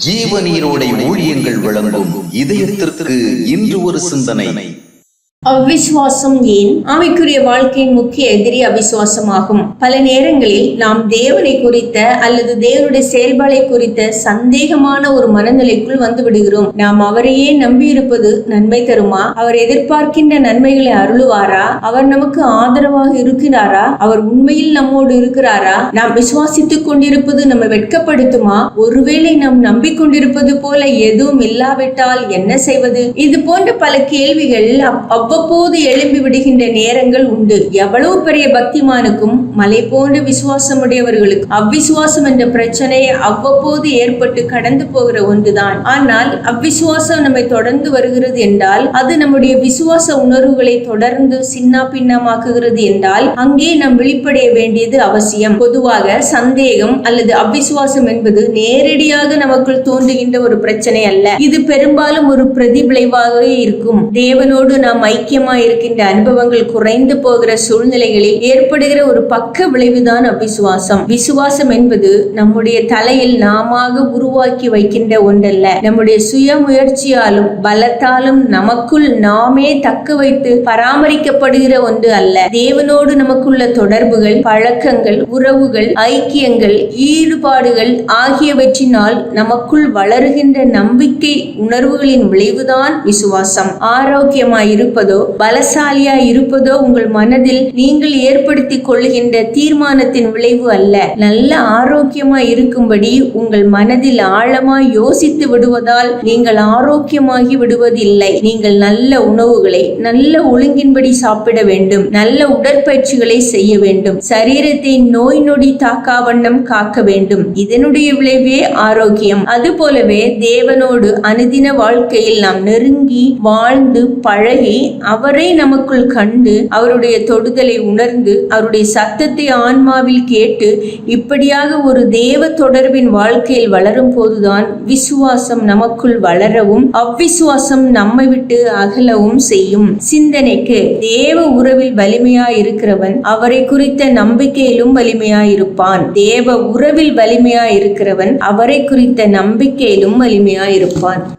ஜீவநீரோடை ஊழியங்கள் வழங்கும் இதயத்திற்கு இன்று ஒரு சிந்தனை. அவ்விசுவாசம் ஏன்? ஆவிக்குரிய வாழ்க்கையின் முக்கிய எதிரி அவிசுவாசமாகும். பல நேரங்களில் நாம் தேவனை குறித்த அல்லது தேவனுடைய செயல்பாடை குறித்த சந்தேகமான ஒரு மனநிலைக்குள் வந்து விடுகிறோம். நாம் அவரையே நம்பியிருப்பது நன்மை தருமா? அவர் எதிர்பார்க்கின்ற நன்மைகளை அருளுவாரா? அவர் நமக்கு ஆதரவாக இருக்கிறாரா? அவர் உண்மையில் நம்மோடு இருக்கிறாரா? நாம் விசுவாசித்துக் கொண்டிருப்பது நம்மை வெட்கப்படுத்துமா? ஒருவேளை நாம் நம்பிக்கொண்டிருப்பது போல எதுவும் இல்லாவிட்டால் என்ன செய்வது? இது போன்ற பல கேள்விகள் அவ்வப்போது எழும்பி விடுகின்ற நேரங்கள் உண்டு. எவ்வளவு பெரிய பக்திமானுக்கும் மலை போன்ற விசுவாசமுடையவர்களுக்கு அவ்விசுவாசம் என்ற பிரச்சனை அவ்வப்போது ஏற்பட்டு கடந்து போகிற ஒன்றுதான். ஆனால் அவ்விசுவாசம் நம்மை தொடர்ந்து வருகிறது என்றால், அது நம்முடைய விசுவாச உணர்வுகளை தொடர்ந்து சின்ன பின்னமாக்குகிறது என்றால், அங்கே நாம் விழிப்படைய வேண்டியது அவசியம். பொதுவாக சந்தேகம் அல்லது அவ்விசுவாசம் என்பது நேரடியாக நமக்குள் தோன்றுகின்ற ஒரு பிரச்சனை அல்ல. இது பெரும்பாலும் ஒரு பிரதிவிளைவாகவே இருக்கும். தேவனோடு நாம் ஐக்கியமாய் இருக்கின்ற அனுபவங்கள் குறைந்து போகிற சூழ்நிலைகளில் ஏற்படுகிற ஒரு பக்க விளைவுதான் அவ்விசுவாசம். விசுவாசம் என்பது நம்முடைய தலையில் நாம உருவாக்கி வைக்கின்ற ஒன்றல்ல. நம்முடைய சுய முயற்சியாலும் பலத்தாலும் நமக்குள் நாமே தக்க வைத்து பராமரிக்கப்படுகிற ஒன்று அல்ல. தேவனோடு நமக்குள்ள தொடர்புகள், பழக்கங்கள், உறவுகள், ஐக்கியங்கள், ஈடுபாடுகள் ஆகியவற்றினால் நமக்குள் வளருகின்ற நம்பிக்கை உணர்வுகளின் விளைவுதான் விசுவாசம். ஆரோக்கியமாய் இருப்பதோ பலசாலியா இருப்பதோ உங்கள் மனதில் நீங்கள் ஏற்படுத்திக் கொள்ளுகின்ற தீர்மானத்தின் விளைவு அல்ல. நல்ல ஆரோக்கியமாய் இருக்கும்படி உங்கள் மனதில் ஆழமாய் யோசித்து விடுவதால் நீங்கள் ஆரோக்கியமாகி விடுவதில்லை. நீங்கள் நல்ல உணவுகளை நல்ல ஒழுங்கின்படி சாப்பிட வேண்டும். நல்ல உடற்பயிற்சிகளை செய்ய வேண்டும். சரீரத்தை நோய் நொடி தாக்காவண்ணம் காக்க வேண்டும். இதனுடைய விளைவே ஆரோக்கியம். அதுபோலவே தேவனோடு அனுதின வாழ்க்கையில் நாம் நெருங்கி வாழ்ந்து பழகி அவரை நமக்குள் கண்டு அவருடைய தொடுதலை உணர்ந்து அவருடைய சத்தத்தை ஆன்மாவில் கேட்டு இப்படியாக ஒரு தேவ தொடர்பின் வாழ்க்கையில் வளரும் போதுதான் விசுவாசம் நமக்குள் வளரவும் அவ்விசுவாசம் நம்மை விட்டு அகலவும் செய்யும். சிந்தனைக்கு, தேவ உறவில் வலிமையாய் இருக்கிறவன் அவரை குறித்த நம்பிக்கையிலும் வலிமையாய் இருப்பான். தேவ உறவில் வலிமையாய் இருக்கிறவன் அவரை குறித்த நம்பிக்கையிலும் வலிமையாய் இருப்பான்.